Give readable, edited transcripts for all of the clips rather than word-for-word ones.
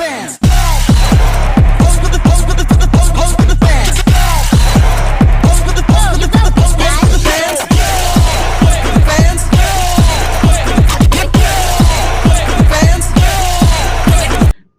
fans.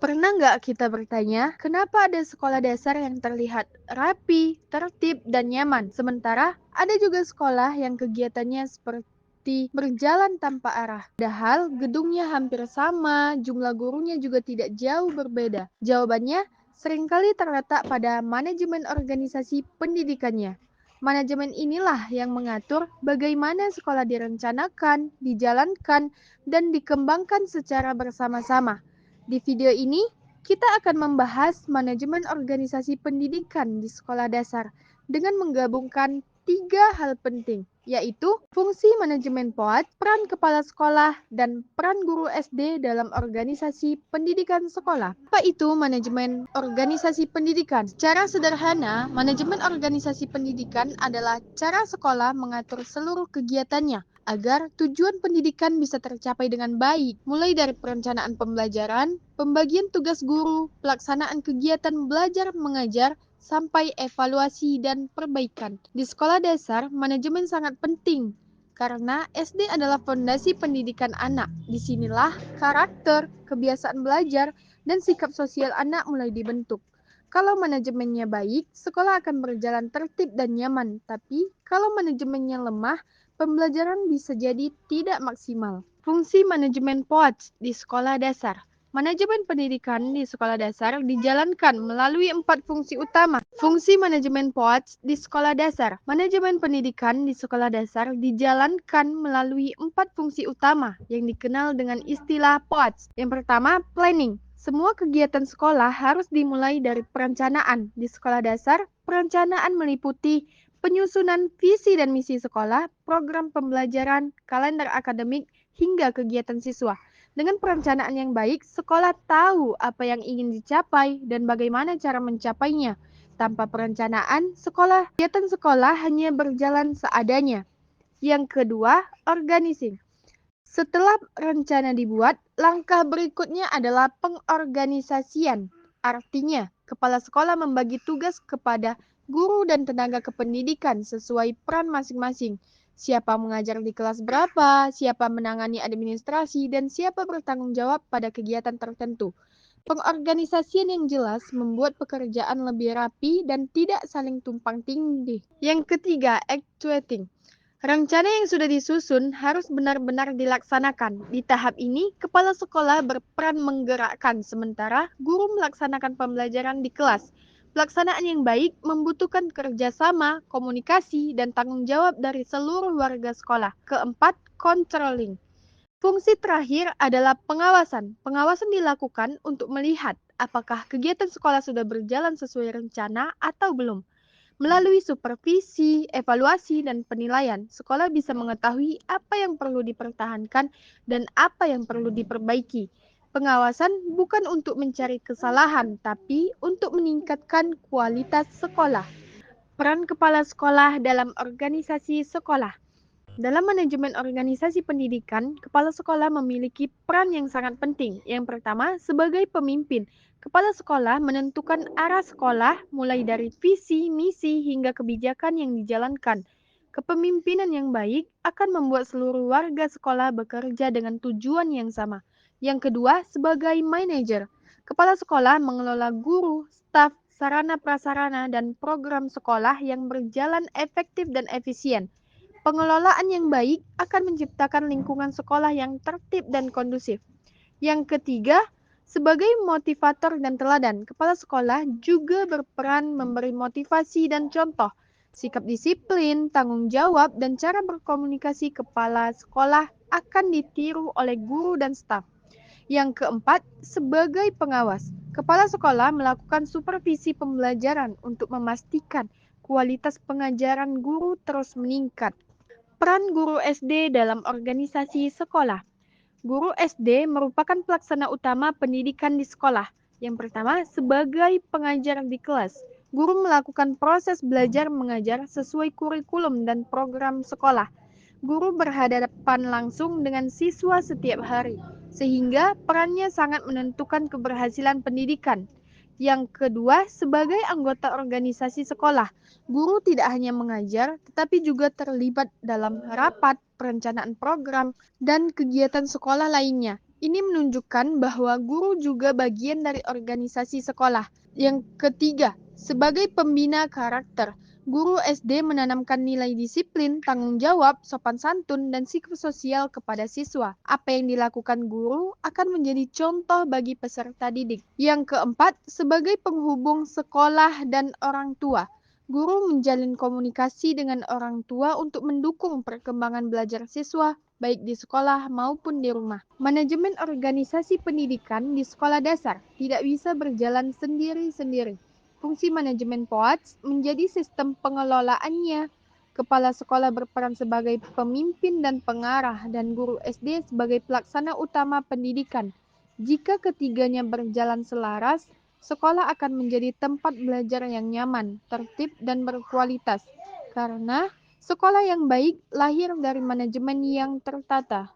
Pernah nggak kita bertanya, kenapa ada sekolah dasar yang terlihat rapi, tertib, dan nyaman, sementara ada juga sekolah yang kegiatannya seperti berjalan tanpa arah. Padahal gedungnya hampir sama, jumlah gurunya juga tidak jauh berbeda. Jawabannya seringkali terletak pada manajemen organisasi pendidikannya. Manajemen inilah yang mengatur bagaimana sekolah direncanakan, dijalankan, dan dikembangkan secara bersama-sama. Di video ini, kita akan membahas manajemen organisasi pendidikan di sekolah dasar dengan menggabungkan 3 hal penting, yaitu fungsi manajemen POAD, peran kepala sekolah, dan peran guru SD dalam organisasi pendidikan sekolah. Apa itu manajemen organisasi pendidikan? Secara sederhana, manajemen organisasi pendidikan adalah cara sekolah mengatur seluruh kegiatannya agar tujuan pendidikan bisa tercapai dengan baik, mulai dari perencanaan pembelajaran, pembagian tugas guru, pelaksanaan kegiatan belajar mengajar, sampai evaluasi dan perbaikan. Di sekolah dasar, manajemen sangat penting karena SD adalah fondasi pendidikan anak. Disinilah karakter, kebiasaan belajar, dan sikap sosial anak mulai dibentuk. Kalau manajemennya baik, sekolah akan berjalan tertib dan nyaman. Tapi kalau manajemennya lemah, pembelajaran bisa jadi tidak maksimal. Fungsi manajemen POAD di sekolah dasar. Manajemen pendidikan di sekolah dasar dijalankan melalui 4 fungsi utama. Fungsi manajemen POAD di sekolah dasar. Manajemen pendidikan di sekolah dasar dijalankan melalui 4 fungsi utama yang dikenal dengan istilah POAD. Yang pertama, planning. Semua kegiatan sekolah harus dimulai dari perencanaan. Di sekolah dasar, perencanaan meliputi penyusunan visi dan misi sekolah, program pembelajaran, kalender akademik, hingga kegiatan siswa. Dengan perencanaan yang baik, sekolah tahu apa yang ingin dicapai dan bagaimana cara mencapainya. Tanpa perencanaan, kegiatan sekolah hanya berjalan seadanya. Yang kedua, organizing. Setelah rencana dibuat, langkah berikutnya adalah pengorganisasian. Artinya, kepala sekolah membagi tugas kepada guru dan tenaga kependidikan sesuai peran masing-masing. Siapa mengajar di kelas berapa, siapa menangani administrasi, dan siapa bertanggung jawab pada kegiatan tertentu. Pengorganisasian yang jelas membuat pekerjaan lebih rapi dan tidak saling tumpang tindih. Yang ketiga, actuating. Rencana yang sudah disusun harus benar-benar dilaksanakan. Di tahap ini, kepala sekolah berperan menggerakkan, sementara guru melaksanakan pembelajaran di kelas. Pelaksanaan yang baik membutuhkan kerjasama, komunikasi, dan tanggung jawab dari seluruh warga sekolah. Keempat, controlling. Fungsi terakhir adalah pengawasan. Pengawasan dilakukan untuk melihat apakah kegiatan sekolah sudah berjalan sesuai rencana atau belum. Melalui supervisi, evaluasi, dan penilaian, sekolah bisa mengetahui apa yang perlu dipertahankan dan apa yang perlu diperbaiki. Pengawasan bukan untuk mencari kesalahan, tapi untuk meningkatkan kualitas sekolah. Peran kepala sekolah dalam organisasi sekolah. Dalam manajemen organisasi pendidikan, kepala sekolah memiliki peran yang sangat penting. Yang pertama, sebagai pemimpin, kepala sekolah menentukan arah sekolah mulai dari visi, misi, hingga kebijakan yang dijalankan. Kepemimpinan yang baik akan membuat seluruh warga sekolah bekerja dengan tujuan yang sama. Yang kedua, sebagai manajer, kepala sekolah mengelola guru, staf, sarana prasarana, dan program sekolah yang berjalan efektif dan efisien. Pengelolaan yang baik akan menciptakan lingkungan sekolah yang tertib dan kondusif. Yang ketiga, sebagai motivator dan teladan, kepala sekolah juga berperan memberi motivasi dan contoh. Sikap disiplin, tanggung jawab, dan cara berkomunikasi kepala sekolah akan ditiru oleh guru dan staf. Yang keempat, sebagai pengawas, kepala sekolah melakukan supervisi pembelajaran untuk memastikan kualitas pengajaran guru terus meningkat. Peran guru SD dalam organisasi sekolah. Guru SD merupakan pelaksana utama pendidikan di sekolah. Yang pertama, sebagai pengajar di kelas. Guru melakukan proses belajar mengajar sesuai kurikulum dan program sekolah. Guru berhadapan langsung dengan siswa setiap hari. sehingga perannya sangat menentukan keberhasilan pendidikan. Yang kedua, sebagai anggota organisasi sekolah, guru tidak hanya mengajar, tetapi juga terlibat dalam rapat, perencanaan program, dan kegiatan sekolah lainnya. Ini menunjukkan bahwa guru juga bagian dari organisasi sekolah. Yang ketiga, sebagai pembina karakter, guru SD menanamkan nilai disiplin, tanggung jawab, sopan santun, dan psikososial kepada siswa. Apa yang dilakukan guru akan menjadi contoh bagi peserta didik. Yang keempat, sebagai penghubung sekolah dan orang tua, guru menjalin komunikasi dengan orang tua untuk mendukung perkembangan belajar siswa, baik di sekolah maupun di rumah. Manajemen organisasi pendidikan di sekolah dasar tidak bisa berjalan sendiri-sendiri. Fungsi manajemen POAJ menjadi sistem pengelolaannya. Kepala sekolah berperan sebagai pemimpin dan pengarah, dan guru SD sebagai pelaksana utama pendidikan. Jika ketiganya berjalan selaras, sekolah akan menjadi tempat belajar yang nyaman, tertib, dan berkualitas. Karena sekolah yang baik lahir dari manajemen yang tertata.